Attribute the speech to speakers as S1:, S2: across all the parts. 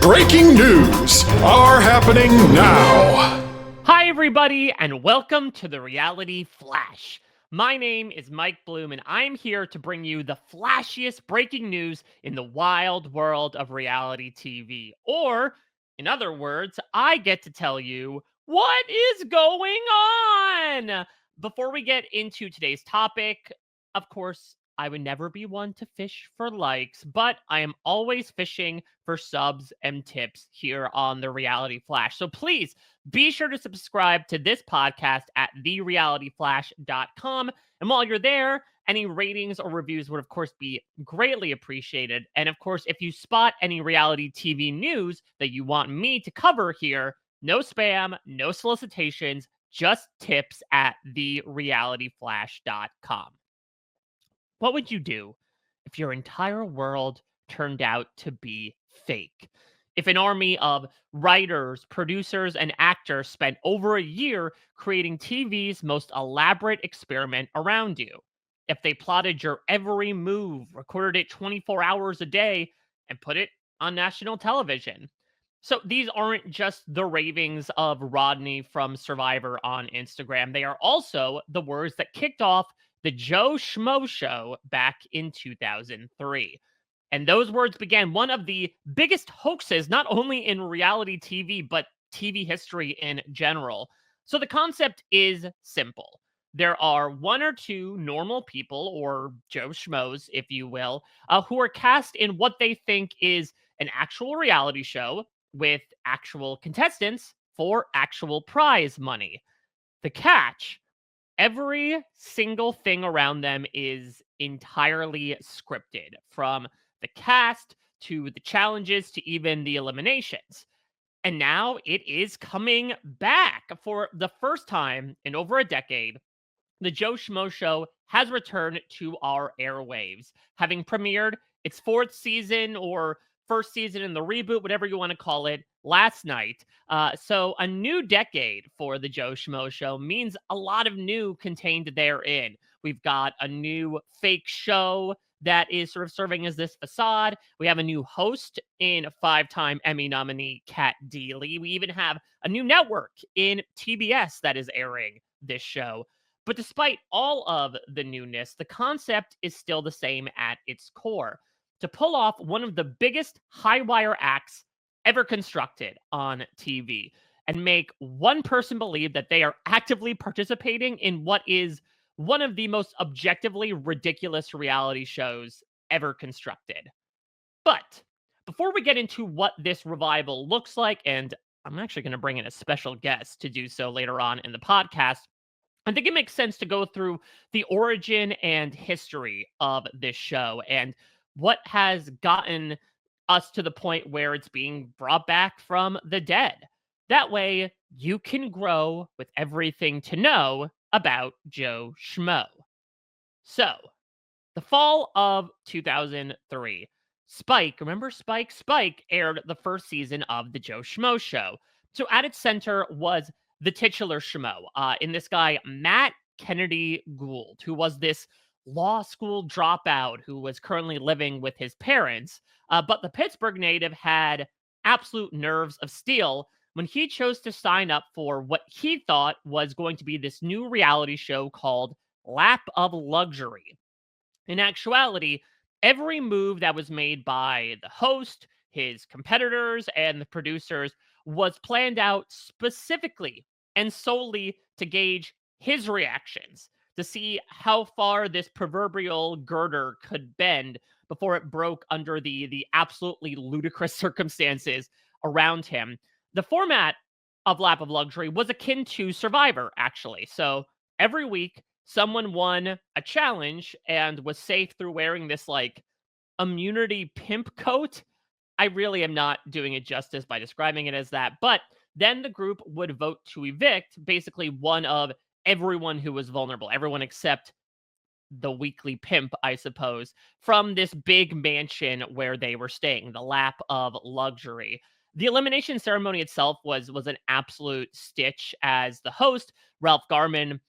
S1: Breaking news are happening now.
S2: Hi, everybody, and welcome to the Reality Flash. My name is Mike Bloom, and I'm here to bring you the flashiest breaking news in the wild world of reality TV. Or, in other words, I get to tell you what is going on. Before we get into today's topic, of course, I would never be one to fish for likes, but I am always fishing for subs and tips here on the Reality Flash. So please be sure to subscribe to this podcast at therealityflash.com. And while you're there, any ratings or reviews would, of course, be greatly appreciated. And of course, if you spot any reality TV news that you want me to cover here, no spam, no solicitations, just tips at therealityflash.com. What would you do if your entire world turned out to be fake? If an army of writers, producers, and actors spent over a year creating TV's most elaborate experiment around you? If they plotted your every move, recorded it 24 hours a day, and put it on national television? So these aren't just the ravings of Rodney from Survivor on Instagram. They are also the words that kicked off the Joe Schmo Show back in 2003. And those words began one of the biggest hoaxes, not only in reality TV, but TV history in general. So the concept is simple. There are one or two normal people, or Joe Schmoes, if you will, who are cast in what they think is an actual reality show with actual contestants for actual prize money. The catch: every single thing around them is entirely scripted, from the cast to the challenges to even the eliminations. And now it is coming back for the first time in over a decade. The Joe Schmo Show has returned to our airwaves, having premiered its fourth season, or first season in the reboot, whatever you want to call it, last night. So a new decade for the Joe Schmo Show means a lot of new contained therein. We've got a new fake show that is sort of serving as this facade. We have a new host in five-time Emmy nominee Kat Deely. We even have a new network in TBS that is airing this show. But despite all of the newness, the concept is still the same at its core: to pull off one of the biggest high wire acts ever constructed on TV and make one person believe that they are actively participating in what is one of the most objectively ridiculous reality shows ever constructed. But before we get into what this revival looks like, and I'm actually going to bring in a special guest to do so later on in the podcast, I think it makes sense to go through the origin and history of this show and what has gotten us to the point where it's being brought back from the dead. That way, you can grow with everything to know about Joe Schmo. So, the fall of 2003. Spike, remember Spike? Spike aired the first season of the Joe Schmo Show. So at its center was the titular Schmo, in this guy, Matt Kennedy Gould, who was this law school dropout who was currently living with his parents. But the Pittsburgh native had absolute nerves of steel when he chose to sign up for what he thought was going to be this new reality show called Lap of Luxury. In actuality, every move that was made by the host, his competitors, and the producers was planned out specifically and solely to gauge his reactions, to see how far this proverbial girder could bend before it broke under the absolutely ludicrous circumstances around him. The format of Lap of Luxury was akin to Survivor, actually. So every week, someone won a challenge and was safe through wearing this like immunity pimp coat. I really am not doing it justice by describing it as that. But then the group would vote to evict basically one of everyone who was vulnerable, everyone except the weekly pimp, I suppose, from this big mansion where they were staying, the Lap of Luxury. The elimination ceremony itself was an absolute stitch, as the host, Ralph Garman,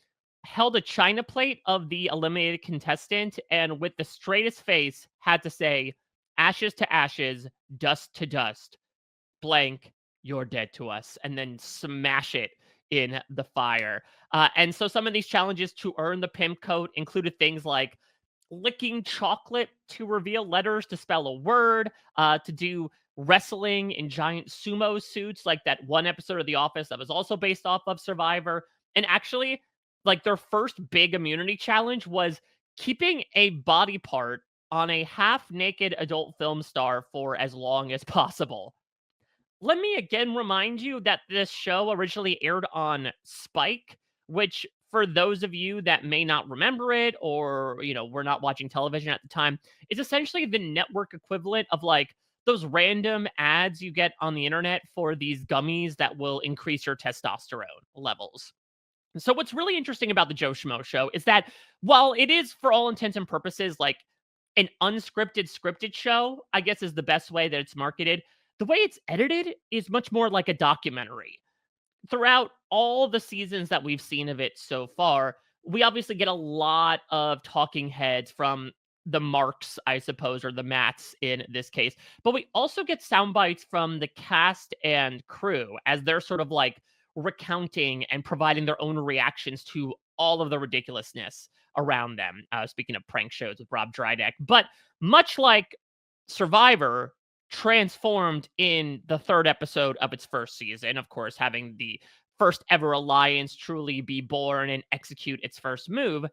S2: held a china plate of the eliminated contestant and with the straightest face had to say, ashes to ashes, dust to dust, blank, you're dead to us, and then smash it in the fire. And so some of these challenges to earn the pimp coat included things like licking chocolate to reveal letters to spell a word, to do wrestling in giant sumo suits, like that one episode of The Office that was also based off of Survivor. And actually, like their first big immunity challenge was keeping a body part on a half naked adult film star for as long as possible. Let me again remind you that this show originally aired on Spike, which for those of you that may not remember it or, were not watching television at the time, is essentially the network equivalent of like those random ads you get on the internet for these gummies that will increase your testosterone levels. So what's really interesting about the Joe Schmo Show is that while it is for all intents and purposes like an unscripted scripted show, I guess is the best way that it's marketed, the way it's edited is much more like a documentary. Throughout all the seasons that we've seen of it so far, we obviously get a lot of talking heads from the marks, I suppose, or the mats in this case. But we also get sound bites from the cast and crew as they're sort of like recounting and providing their own reactions to all of the ridiculousness around them. Speaking of prank shows with Rob Dyrdek. But much like Survivor, transformed in the third episode of its first season, of course, having the first ever alliance truly be born and execute its first move.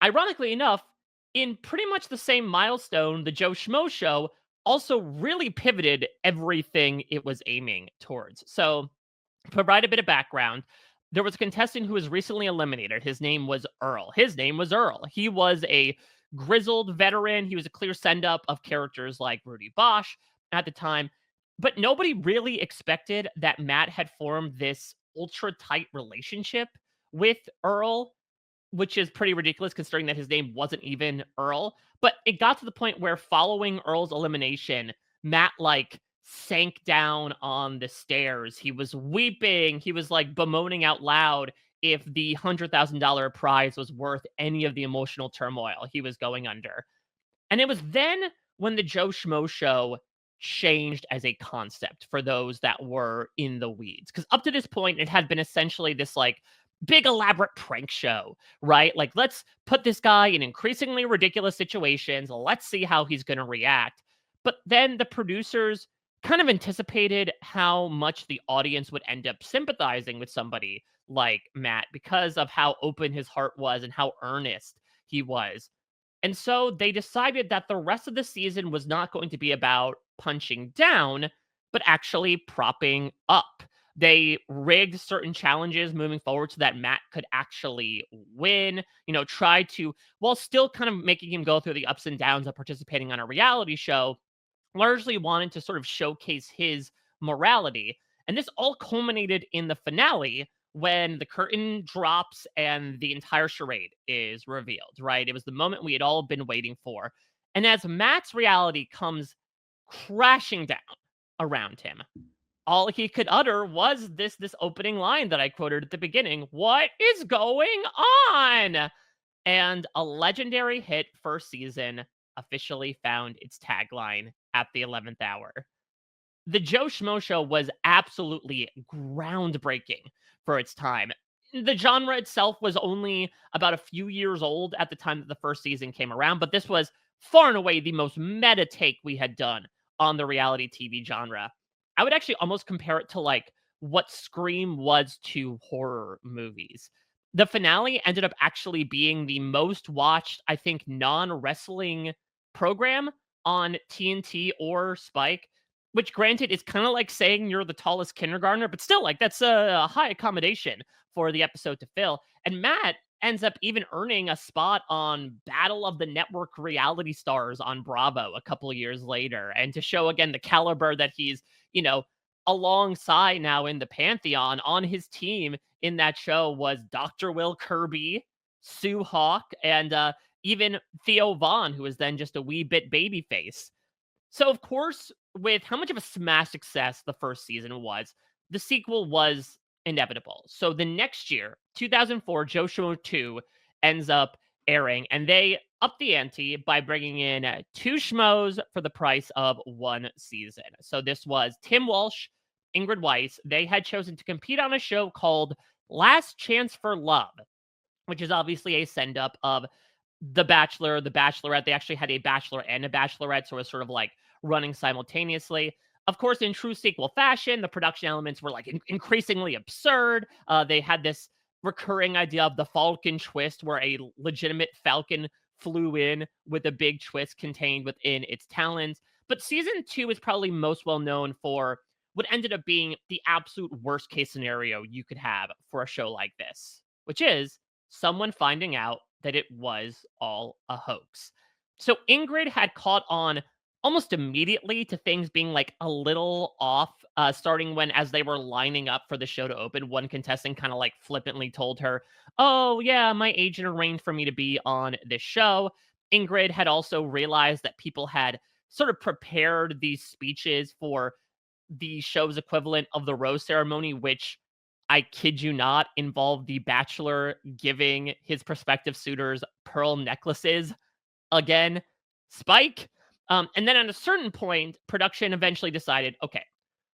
S2: Ironically enough, in pretty much the same milestone, the Joe Schmo Show also really pivoted everything it was aiming towards. So, to provide a bit of background, there was a contestant who was recently eliminated. His name was Earl. He was a grizzled veteran. He was a clear send up of characters like Rudy Bosch at the time. But nobody really expected that Matt had formed this ultra tight relationship with Earl, which is pretty ridiculous considering that his name wasn't even Earl. But it got to the point where following Earl's elimination, Matt like sank down on the stairs. He was weeping. He was like bemoaning out loud if the $100,000 prize was worth any of the emotional turmoil he was going under. And it was then when the Joe Schmo Show changed as a concept for those that were in the weeds. Because up to this point, it had been essentially this like big elaborate prank show, right? Like, let's put this guy in increasingly ridiculous situations. Let's see how he's going to react. But then the producers kind of anticipated how much the audience would end up sympathizing with somebody like Matt because of how open his heart was and how earnest he was. And so they decided that the rest of the season was not going to be about punching down, but actually propping up. They rigged certain challenges moving forward so that Matt could actually win, try to, while still kind of making him go through the ups and downs of participating on a reality show, largely wanted to sort of showcase his morality. And this all culminated in the finale when the curtain drops and the entire charade is revealed, right? It was the moment we had all been waiting for. And as Matt's reality comes crashing down around him, all he could utter was this opening line that I quoted at the beginning. What is going on? And a legendary hit first season officially found its tagline at the 11th hour. The Joe Schmo Show was absolutely groundbreaking for its time. The genre itself was only about a few years old at the time that the first season came around, but this was far and away the most meta take we had done on the reality TV genre. I would actually almost compare it to like what Scream was to horror movies. The finale ended up actually being the most watched, I think, non-wrestling program on TNT or Spike, which granted is kind of like saying you're the tallest kindergartner, but still like that's a high accommodation for the episode to fill. And Matt ends up even earning a spot on Battle of the Network Reality Stars on Bravo a couple of years later. And to show again the caliber that he's, alongside now in the Pantheon, on his team in that show was Dr. Will Kirby, Sue Hawk, and even Theo Vaughn, who was then just a wee bit babyface. So, of course, with how much of a smash success the first season was, the sequel was inevitable. So the next year, 2004, Joe Schmo 2 ends up airing, and they up the ante by bringing in two schmoes for the price of one season. So this was Tim Walsh, Ingrid Weiss. They had chosen to compete on a show called Last Chance for Love, which is obviously a send up of The Bachelor, The Bachelorette. They actually had a Bachelor and a Bachelorette, so it was sort of like running simultaneously. Of course, in true sequel fashion, the production elements were like increasingly absurd. They had this recurring idea of the Falcon twist, where a legitimate Falcon flew in with a big twist contained within its talons. But season two is probably most well known for what ended up being the absolute worst case scenario you could have for a show like this, which is someone finding out that it was all a hoax. So Ingrid had caught on almost immediately to things being like a little off, starting when, as they were lining up for the show to open, one contestant kind of like flippantly told her, "Oh, yeah, my agent arranged for me to be on this show." Ingrid had also realized that people had sort of prepared these speeches for the show's equivalent of the rose ceremony, which, I kid you not, involved the bachelor giving his prospective suitors pearl necklaces. Again, Spike. And then at a certain point, production eventually decided, okay,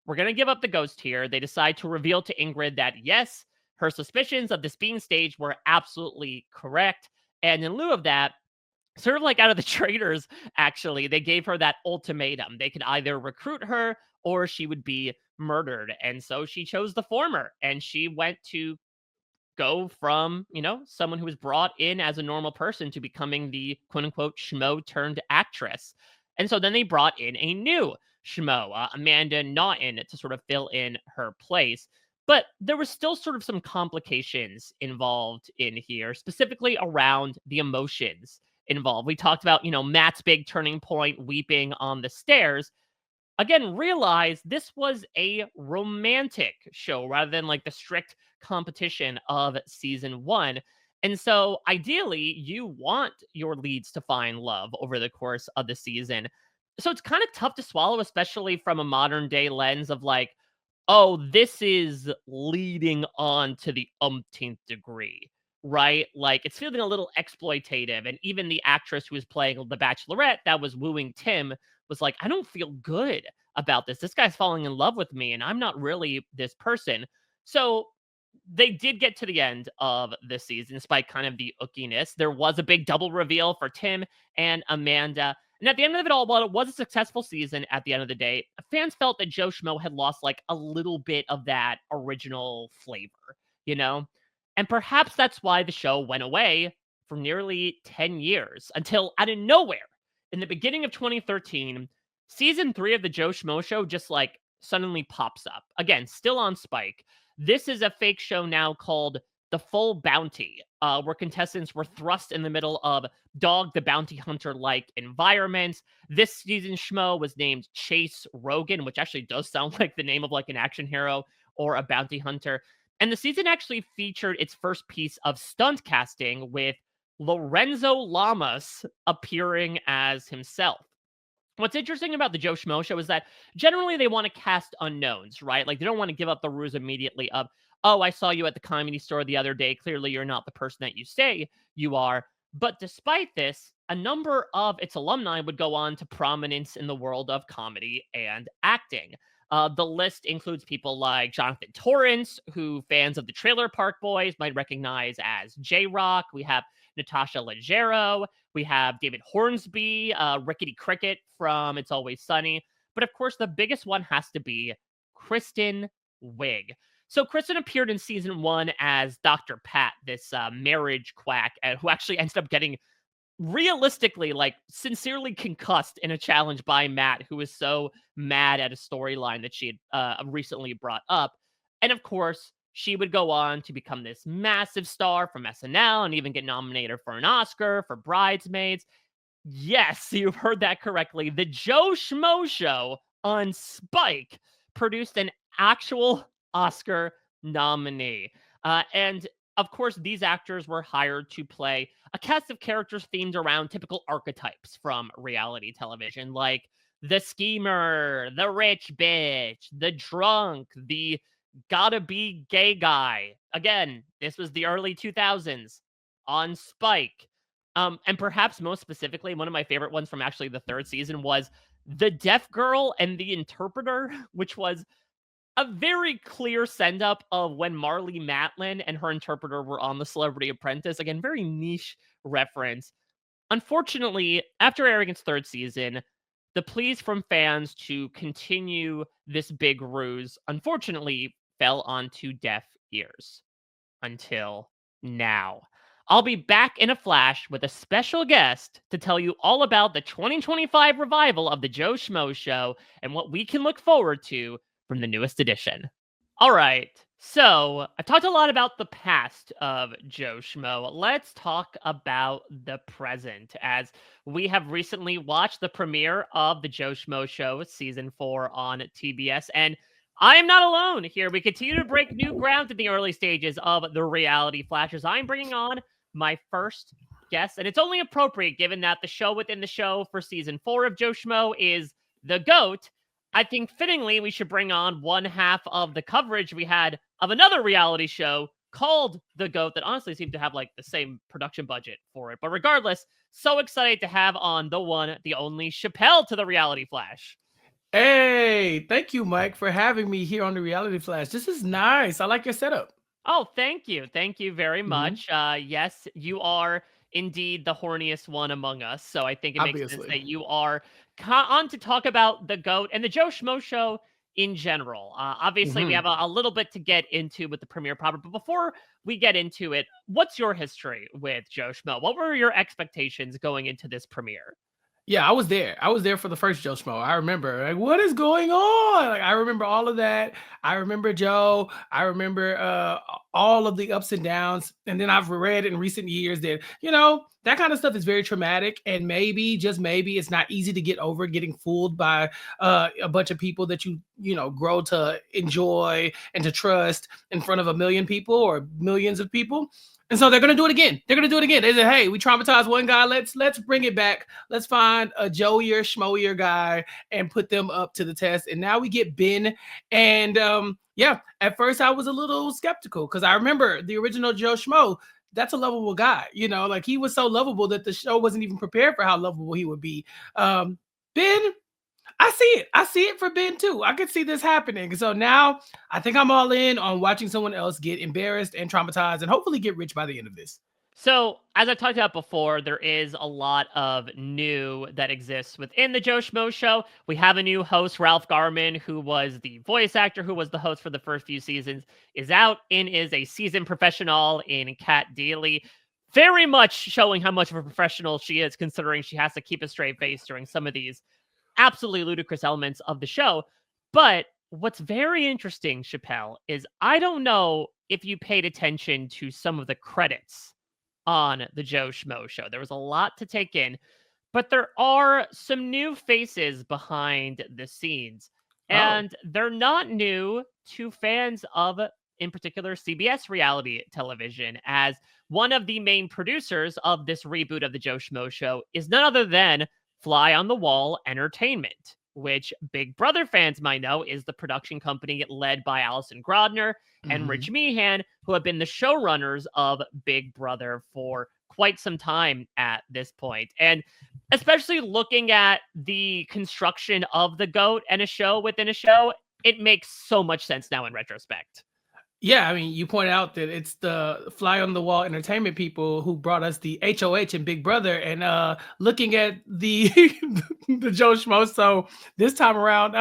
S2: we're going to give up the ghost here. They decide to reveal to Ingrid that, yes, her suspicions of this being staged were absolutely correct. And in lieu of that, sort of like out of the traitors, actually, they gave her that ultimatum. They could either recruit her or she would be murdered. And so she chose the former, and she went to go from, someone who was brought in as a normal person to becoming the quote unquote schmo turned actress. And so then they brought in a new schmo, Amanda Naughton, to sort of fill in her place. But there was still sort of some complications involved in here, specifically around the emotions involved. We talked about, Matt's big turning point, weeping on the stairs. Again, realize this was a romantic show rather than like the strict competition of season one. And so ideally, you want your leads to find love over the course of the season. So it's kind of tough to swallow, especially from a modern day lens of like, oh, this is leading on to the umpteenth degree, right? Like it's feeling a little exploitative. And even the actress who was playing the Bachelorette that was wooing Tim was like, I don't feel good about this. This guy's falling in love with me, and I'm not really this person. So they did get to the end of the season despite kind of the ookiness. There was a big double reveal for Tim and Amanda. And at the end of it all, while it was a successful season at the end of the day, fans felt that Joe Schmo had lost like a little bit of that original flavor, you know? And perhaps that's why the show went away for nearly 10 years until out of nowhere, in the beginning of 2013, season 3 of the Joe Schmo Show just like suddenly pops up. Again, still on Spike. This is a fake show now called The Full Bounty, where contestants were thrust in the middle of Dog the Bounty Hunter like environments. This season, Schmo was named Chase Rogan, which actually does sound like the name of like an action hero or a bounty hunter. And the season actually featured its first piece of stunt casting with Lorenzo Lamas appearing as himself. What's interesting about the Joe Schmo Show is that generally they want to cast unknowns, right? Like they don't want to give up the ruse immediately of, oh, I saw you at the Comedy Store the other day. Clearly you're not the person that you say you are. But despite this, a number of its alumni would go on to prominence in the world of comedy and acting. The list includes people like Jonathan Torrance, who fans of the Trailer Park Boys might recognize as J-Rock. We have Natasha Leggero. We have David Hornsby, Rickety Cricket from It's Always Sunny. But of course, the biggest one has to be Kristen Wiig. So Kristen appeared in season 1 as Dr. Pat, this marriage quack, who actually ended up getting realistically, like, sincerely concussed in a challenge by Matt, who was so mad at a storyline that she had recently brought up. And of course, she would go on to become this massive star from SNL and even get nominated for an Oscar for Bridesmaids. Yes, you've heard that correctly. The Joe Schmo Show on Spike produced an actual Oscar nominee. And of course, these actors were hired to play a cast of characters themed around typical archetypes from reality television, like the schemer, the rich bitch, the drunk, the gotta be gay guy. Again, this was the early 2000s on Spike. And perhaps most specifically, one of my favorite ones from actually the third season was the deaf girl and the interpreter, which was a very clear send up of when Marlee Matlin and her interpreter were on The Celebrity Apprentice. Again, very niche reference. Unfortunately, after airing its third season, the pleas from fans to continue this big ruse unfortunately fell onto deaf ears until now. I'll be back in a flash with a special guest to tell you all about the 2025 revival of the Joe Schmo Show and what we can look forward to from the newest edition. All right, so I've talked a lot about the past of Joe Schmo. Let's talk about the present, as we have recently watched the premiere of the Joe Schmo Show season 4 on TBS, and I am not alone here. We continue to break new ground in the early stages of the reality flashes. I'm bringing on my first guest, and it's only appropriate given that the show within the show for season 4 of Joe Schmo is The GOAT. I think fittingly we should bring on one half of the coverage we had of another reality show called The GOAT that honestly seemed to have like the same production budget for it. But regardless, so excited to have on the one, the only Chappell to the Reality Flash.
S3: Hey, thank you, Mike, for having me here on the Reality Flash. This is nice. I like your setup.
S2: Oh, thank you. Thank you very much. Yes, you are indeed the horniest one among us. So I think it makes sense
S3: Obviously.
S2: that you are on to talk about the GOAT and the Joe Schmo Show in general. Obviously, we have a little bit to get into with the premiere proper. But before we get into it, what's your history with Joe Schmo? What were your expectations going into this premiere?
S3: Yeah, I was there. I was there for the first Joe Schmo. I remember, like, what is going on? Like, I remember all of that. I remember Joe. I remember all of the ups and downs. And then I've read in recent years that, that kind of stuff is very traumatic. And maybe, just maybe, it's not easy to get over getting fooled by a bunch of people that you grow to enjoy and to trust in front of a million people or millions of people. And so they're gonna do it again. They're gonna do it again. They said, "Hey, we traumatized one guy. Let's bring it back. Let's find a Joeier, Schmoier guy and put them up to the test." And now we get Ben. And at first I was a little skeptical because I remember the original Joe Schmo. That's a lovable guy. Like he was so lovable that the show wasn't even prepared for how lovable he would be. Ben, I see it. I see it for Ben too. I could see this happening. So now I think I'm all in on watching someone else get embarrassed and traumatized and hopefully get rich by the end of this.
S2: So, as I talked about before, there is a lot of new that exists within the Joe Schmo Show. We have a new host, Ralph Garman, who was the voice actor, who was the host for the first few seasons, is out and is a seasoned professional in Kat Deely. Very much showing how much of a professional she is, considering she has to keep a straight face during some of these absolutely ludicrous elements of the show. But what's very interesting, Chappell, is I don't know if you paid attention to some of the credits on the Joe Schmo Show. There was a lot to take in, but there are some new faces behind the scenes, and they're not new to fans of, in particular, CBS reality television, as one of the main producers of this reboot of the Joe Schmo Show is none other than Fly on the Wall Entertainment, which Big Brother fans might know is the production company led by Allison Grodner and Rich Meehan, who have been the showrunners of Big Brother for quite some time at this point. And especially looking at the construction of the GOAT and a show within a show, it makes so much sense now in retrospect.
S3: Yeah, I mean, you point out that it's the Fly on the Wall Entertainment people who brought us the HOH and Big Brother, and looking at the the Joe Schmo. So this time around,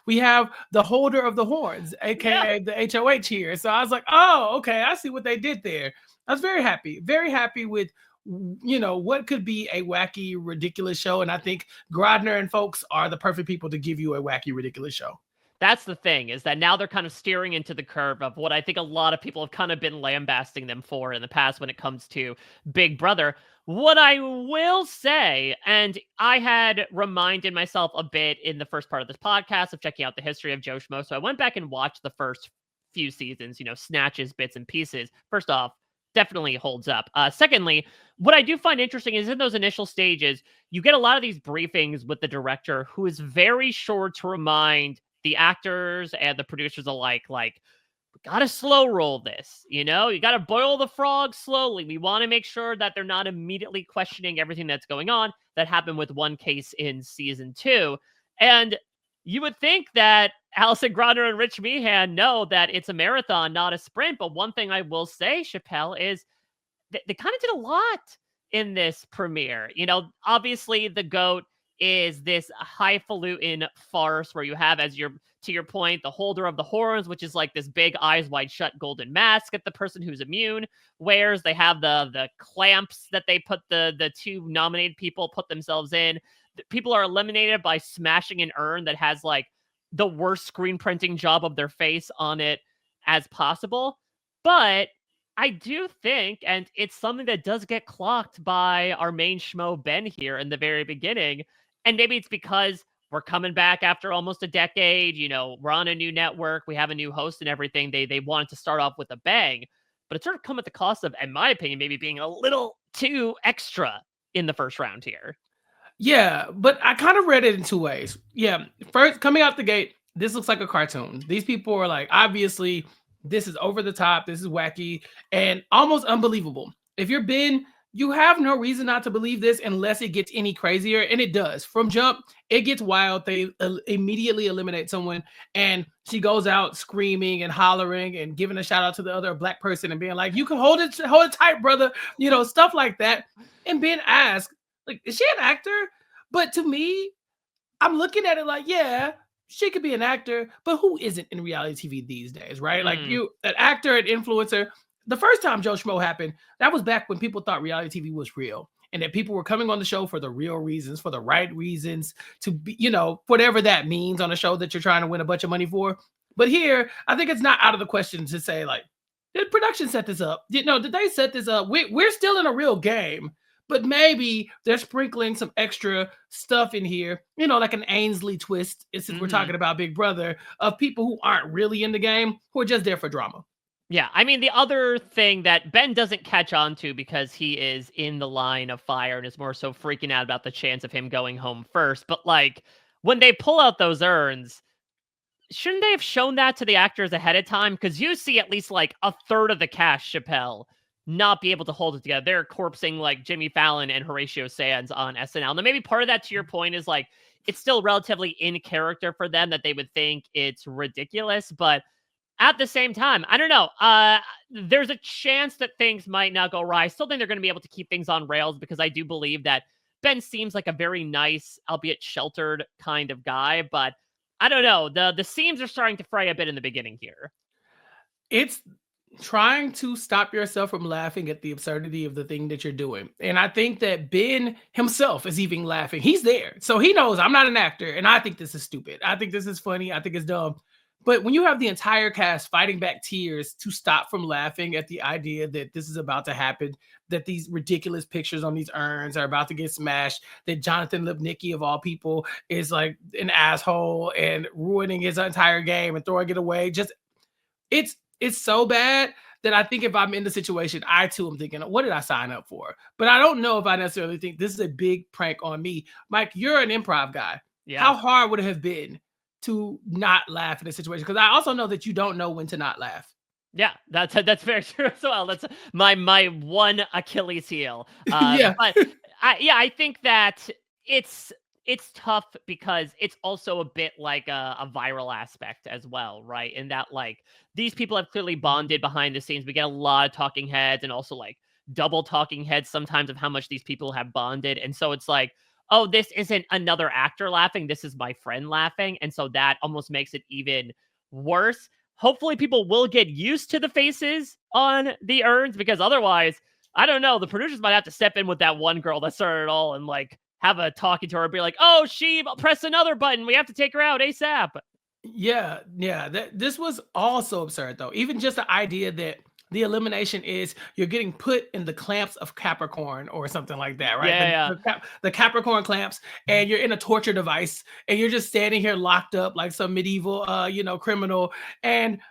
S3: we have the holder of the horns, aka the HOH here. So I was like, oh, okay, I see what they did there. I was very happy with what could be a wacky, ridiculous show, and I think Grodner and folks are the perfect people to give you a wacky, ridiculous show.
S2: That's the thing, is that now they're kind of steering into the curve of what I think a lot of people have kind of been lambasting them for in the past when it comes to Big Brother. What I will say, and I had reminded myself a bit in the first part of this podcast of checking out the history of Joe Schmo, so I went back and watched the first few seasons, snatches, bits and pieces. First off, definitely holds up. Secondly, what I do find interesting is in those initial stages, you get a lot of these briefings with the director who is very sure to remind the actors and the producers alike, like, Gotta slow roll this, you know? You gotta boil the frog slowly. We want to make sure that they're not immediately questioning everything that's going on. That happened with one case in season 2. And you would think that Alison Gronder and Rich Meehan know that it's a marathon, not a sprint. But one thing I will say, Chappell, is they kind of did a lot in this premiere. You know, obviously the GOAT is this highfalutin farce where you have, as your to your point, the holder of the horns, which is like this big eyes wide shut golden mask that the person who's immune wears. They have the clamps that they put the two nominated people put themselves in. People are eliminated by smashing an urn that has like the worst screen printing job of their face on it as possible. But I do think, and it's something that does get clocked by our main schmo Ben here in the very beginning, and maybe it's because we're coming back after almost a decade, you know, we're on a new network, we have a new host and everything. They wanted to start off with a bang, but it sort of come at the cost of, in my opinion, maybe being a little too extra in the first round here.
S3: Yeah, but I kind of read it in two ways. Yeah, first, coming out the gate, this looks like a cartoon. These people are like, obviously, this is over the top, this is wacky, and almost unbelievable. If you're Ben, you have no reason not to believe this unless it gets any crazier, and it does. From jump, it gets wild. They immediately eliminate someone, and she goes out screaming and hollering and giving a shout out to the other black person and being like, "You can hold it tight, brother," you know, stuff like that. And Ben asks, like, is she an actor? But to me, I'm looking at it like, yeah, she could be an actor, but who isn't in reality TV these days, right? Like an actor, an influencer. The first time Joe Schmo happened, that was back when people thought reality TV was real and that people were coming on the show for the real reasons, for the right reasons, to be, you know, whatever that means on a show that you're trying to win a bunch of money for. But here, I think it's not out of the question to say, like, did production set this up? Did they set this up? We're still in a real game. But maybe they're sprinkling some extra stuff in here, you know, like an Ainsley twist, since we're talking about Big Brother, of people who aren't really in the game, who are just there for drama.
S2: Yeah, I mean, the other thing that Ben doesn't catch on to because he is in the line of fire and is more so freaking out about the chance of him going home first. But like, when they pull out those urns, shouldn't they have shown that to the actors ahead of time? Because you see at least like a third of the cast, Chappell, not be able to hold it together. They're corpsing like Jimmy Fallon and Horatio Sands on SNL. Now, maybe part of that, to your point, is like it's still relatively in character for them that they would think it's ridiculous. But at the same time, I don't know. There's a chance that things might not go right. I still think they're going to be able to keep things on rails because I do believe that Ben seems like a very nice, albeit sheltered kind of guy. But I don't know. The seams are starting to fray a bit in the beginning here.
S3: It's trying to stop yourself from laughing at the absurdity of the thing that you're doing. And I think that Ben himself is even laughing. He's there. So he knows I'm not an actor and I think this is stupid. I think this is funny. I think it's dumb. But when you have the entire cast fighting back tears to stop from laughing at the idea that this is about to happen, that these ridiculous pictures on these urns are about to get smashed, that Jonathan Lipnicki of all people is like an asshole and ruining his entire game and throwing it away. Just it's so bad that I think if I'm in the situation, I too am thinking, what did I sign up for? But I don't know if I necessarily think this is a big prank on me. Mike, you're an improv guy. Yeah. How hard would it have been to not laugh in this situation? Because I also know that you don't know when to not laugh.
S2: Yeah, that's very true as well. That's my one Achilles heel.
S3: Yeah.
S2: But I think that it's tough because it's also a bit like a viral aspect as well, right? In that, like, these people have clearly bonded behind the scenes. We get a lot of talking heads and also like double talking heads sometimes of how much these people have bonded. And so it's like, oh, this isn't another actor laughing. This is my friend laughing. And so that almost makes it even worse. Hopefully people will get used to the faces on the urns because otherwise, I don't know, the producers might have to step in with that one girl that started it all and like have a talking to her and be like, oh, she press another button. We have to take her out ASAP.
S3: Yeah. This was also absurd, though. Even just the idea that the elimination is you're getting put in the clamps of Capricorn or something like that, right?
S2: Yeah.
S3: The Capricorn clamps, and you're in a torture device, and you're just standing here locked up like some medieval, criminal, and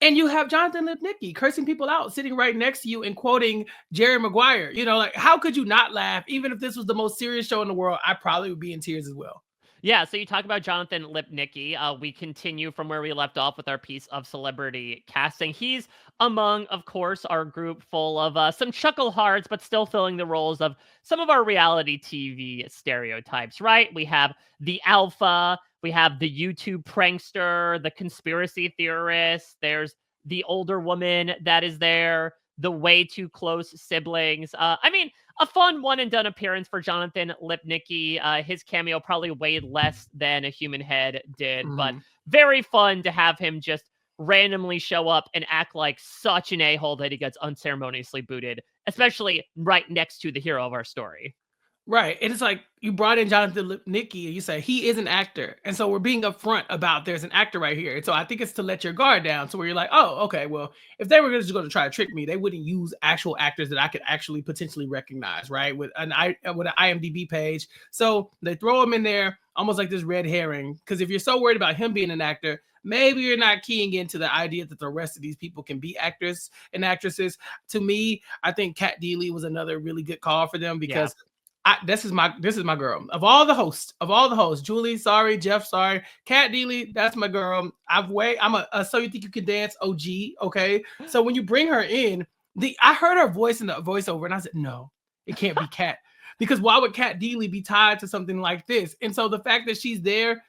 S3: you have Jonathan Lipnicki cursing people out, sitting right next to you and quoting Jerry Maguire. You know, like, how could you not laugh? Even if this was the most serious show in the world, I probably would be in tears as well.
S2: Yeah, so you talk about Jonathan Lipnicki. We continue from where we left off with our piece of celebrity casting. He's among, of course, our group full of some chuckle hearts, but still filling the roles of some of our reality TV stereotypes, right? We have the alpha, we have the YouTube prankster, the conspiracy theorist, there's the older woman that is there, the way too close siblings. I mean, a fun one and done appearance for Jonathan Lipnicki. His cameo probably weighed less than a human head did, but
S3: Mhm.
S2: very fun to have him just randomly show up and act like such an a-hole that he gets unceremoniously booted, especially right next to the hero of our story.
S3: Right. And it's like you brought in Jonathan Lipnicki and you say he is an actor. And so we're being upfront about there's an actor right here. And so I think it's to let your guard down. So where you're like, oh, okay, well, if they were just going to try to trick me, they wouldn't use actual actors that I could actually potentially recognize, right? With an IMDb page. So they throw him in there almost like this red herring. Because if you're so worried about him being an actor, maybe you're not keying into the idea that the rest of these people can be actors and actresses. To me, I think Kat Deely was another really good call for them
S2: Yeah.
S3: because this is my girl. Of all the hosts, Julie, sorry, Jeff, sorry, Kat Deely, that's my girl. I'm a So You Think You Can Dance OG, okay? So when you bring her in, I heard her voice in the voiceover, and I said, no, it can't be Kat. Because why would Kat Deely be tied to something like this? And so the fact that she's there,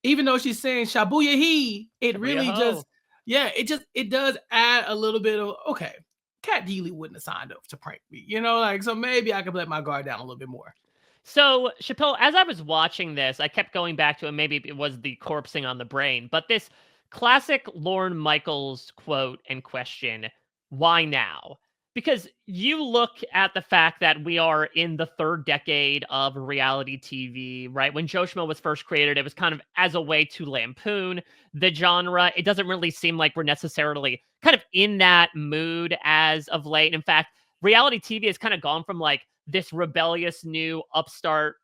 S3: even though she's saying Shabuya he, it
S2: Shibuya
S3: really
S2: ho.
S3: just, yeah, it does add a little bit of, okay, Kat Deely wouldn't have signed up to prank me, like, so maybe I could let my guard down a little bit more.
S2: So, Chappelle, as I was watching this, I kept going back to, and maybe it was the corpsing on the brain, but this classic Lorne Michaels quote and question, why now? Because you look at the fact that we are in the third decade of reality TV, right? When Joe Schmo was first created, it was kind of as a way to lampoon the genre. It doesn't really seem like we're necessarily kind of in that mood as of late. In fact, reality TV has kind of gone from like this rebellious new upstart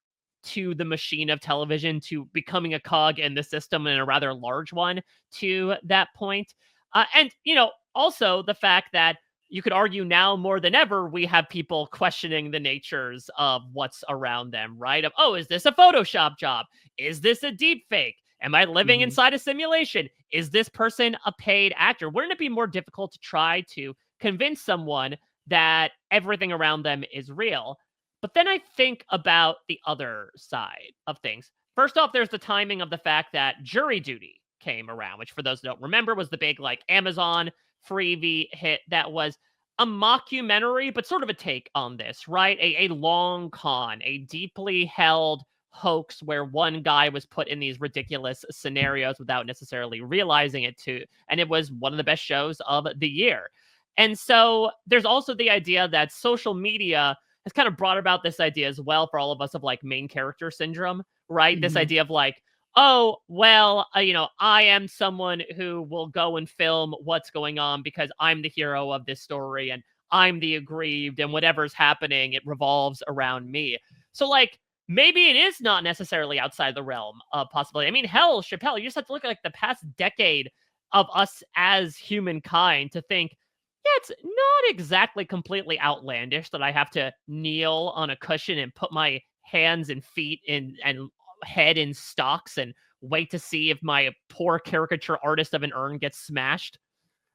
S2: to the machine of television to becoming a cog in the system and a rather large one to that point. And, also the fact that you could argue now more than ever, we have people questioning the natures of what's around them, right? Of, oh, is this a Photoshop job? Is this a deep fake? Am I living
S3: Mhm.
S2: inside a simulation? Is this person a paid actor? Wouldn't it be more difficult to try to convince someone that everything around them is real? But then I think about the other side of things. First off, there's the timing of the fact that Jury Duty came around, which for those who don't remember was the big like Amazon freebie hit that was a mockumentary, but sort of a take on this, right? A long con, a deeply held hoax where one guy was put in these ridiculous scenarios without necessarily realizing it too. And it was one of the best shows of the year. And so there's also the idea that social media has kind of brought about this idea as well for all of us of like main character syndrome, right? This
S3: Mhm.
S2: idea of like, oh, well, I am someone who will go and film what's going on because I'm the hero of this story and I'm the aggrieved and whatever's happening, it revolves around me. So, like, maybe it is not necessarily outside the realm of possibility. I mean, hell, Chappelle, you just have to look at like the past decade of us as humankind to think, yeah, it's not exactly completely outlandish that I have to kneel on a cushion and put my hands and feet in and head in stocks and wait to see if my poor caricature artist of an urn gets smashed.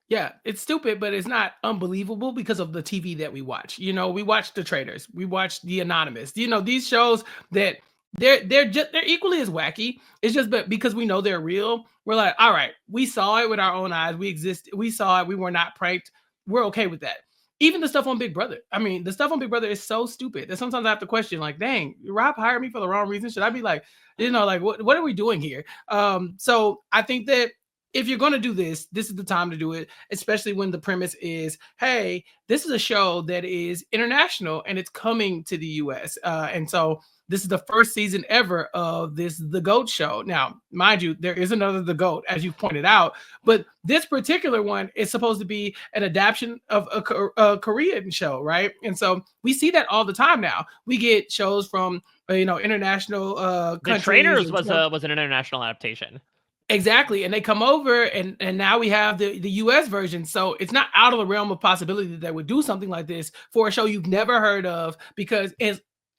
S3: Yeah, it's stupid, but it's not unbelievable because of the TV that we watch. We watch The Traitors, we watch The Anonymous. These shows that they're equally as wacky. It's just but because we know they're real, we're like, all right, we saw it with our own eyes. We saw it. We were not pranked. We're okay with that. Even the stuff on Big Brother. I mean, the stuff on Big Brother is so stupid that sometimes I have to question, like, dang, Rob hired me for the wrong reason. Should I be like, like, what are we doing here? So I think that if you're going to do this, this is the time to do it, especially when the premise is, hey, this is a show that is international and it's coming to the US. And so this is the first season ever of this The GOAT show. Now, mind you, there is another The GOAT, as you pointed out, but this particular one is supposed to be an adaptation of a Korean show, right? And so we see that all the time now. We get shows from international
S2: The
S3: countries
S2: Traitors
S3: and
S2: was
S3: stuff.
S2: was an international adaptation.
S3: Exactly. And they come over and now we have the US version. So it's not out of the realm of possibility that they would do something like this for a show you've never heard of because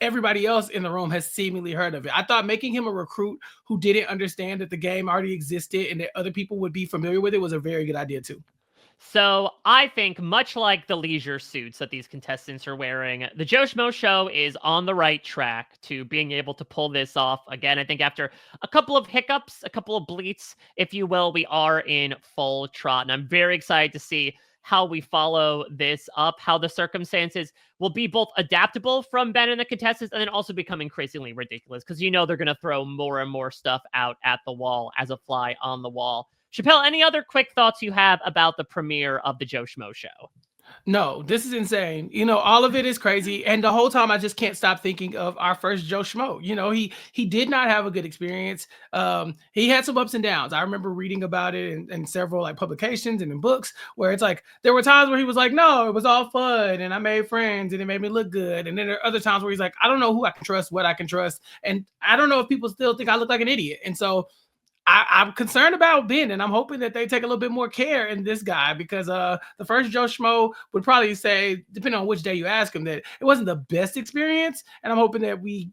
S3: everybody else in the room has seemingly heard of it. I thought making him a recruit who didn't understand that the game already existed and that other people would be familiar with it was a very good idea too.
S2: So I think, much like the leisure suits that these contestants are wearing, the Joe Schmo Show is on the right track to being able to pull this off. Again, I think after a couple of hiccups, a couple of bleats, if you will, we are in full trot. And I'm very excited to see how we follow this up, how the circumstances will be both adaptable from Ben and the contestants and then also become increasingly ridiculous because they're going to throw more and more stuff out at the wall as a fly on the wall. Chappell, any other quick thoughts you have about the premiere of the Joe Schmo Show?
S3: No, this is insane. All of it is crazy. And the whole time I just can't stop thinking of our first Joe Schmo. He did not have a good experience. He had some ups and downs. I remember reading about it in several like publications and in books where it's like there were times where he was like, no, it was all fun and I made friends and it made me look good. And then there are other times where he's like, I don't know who I can trust, what I can trust. And I don't know if people still think I look like an idiot. And so I'm concerned about Ben, and I'm hoping that they take a little bit more care in this guy because the first Joe Schmo would probably say, depending on which day you ask him, that it wasn't the best experience, and I'm hoping that we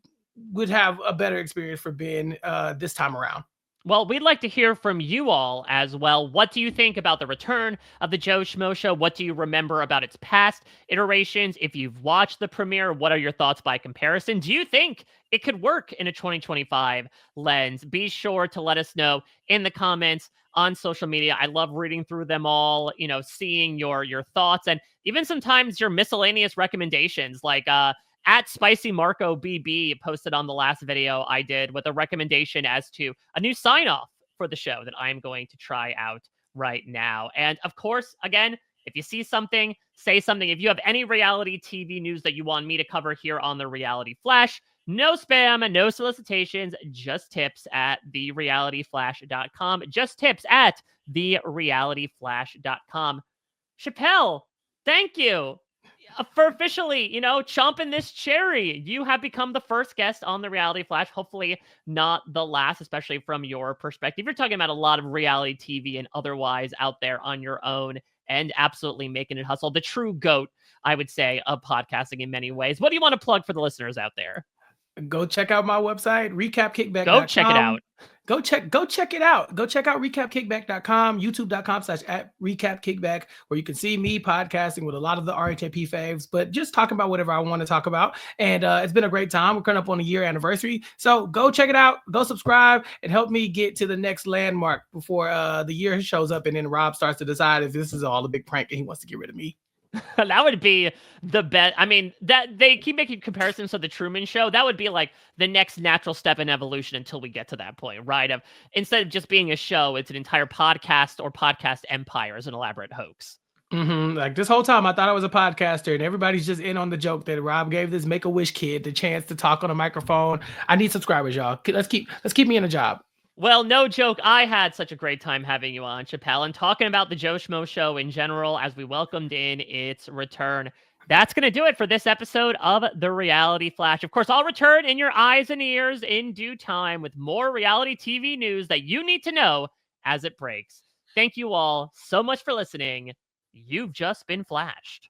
S3: would have a better experience for Ben this time around.
S2: Well, we'd like to hear from you all as well. What do you think about the return of the Joe Schmo Show? What do you remember about its past iterations? If you've watched the premiere, what are your thoughts by comparison? Do you think it could work in a 2025 lens? Be sure to let us know in the comments on social media. I love reading through them all, seeing your thoughts and even sometimes your miscellaneous recommendations like at Spicy Marco BB posted on the last video I did with a recommendation as to a new sign off for the show that I'm going to try out right now. And of course, again, if you see something, say something. If you have any reality TV news that you want me to cover here on the Reality Flash, no spam and no solicitations, just tips at therealityflash.com. Just tips at therealityflash.com. Chappell, thank you for officially, chomping this cherry. You have become the first guest on the Reality Flash, hopefully not the last, especially from your perspective. You're talking about a lot of reality TV and otherwise out there on your own and absolutely making it hustle. The true GOAT, I would say, of podcasting in many ways. What do you want to plug for the listeners out there?
S3: Go check out my website, recapkickback.com.
S2: Go check it out.
S3: Go check it out. Go check out recapkickback.com, youtube.com/recapkickback, where you can see me podcasting with a lot of the RHAP faves, but just talking about whatever I want to talk about. And it's been a great time. We're coming up on a year anniversary. So go check it out. Go subscribe and help me get to the next landmark before the year shows up and then Rob starts to decide if this is all a big prank and he wants to get rid of me.
S2: That would be the best. I mean, that they keep making comparisons to the Truman Show. That would be like the next natural step in evolution until we get to that point, right? Of instead of just being a show, it's an entire podcast or podcast empire as an elaborate hoax.
S3: Like this whole time, I thought I was a podcaster, and everybody's just in on the joke that Rob gave this Make-A-Wish kid the chance to talk on a microphone. I need subscribers, y'all. Let's keep me in a job.
S2: Well, no joke. I had such a great time having you on, Chappell, and talking about the Joe Schmo Show in general as we welcomed in its return. That's going to do it for this episode of The Reality Flash. Of course, I'll return in your eyes and ears in due time with more reality TV news that you need to know as it breaks. Thank you all so much for listening. You've just been flashed.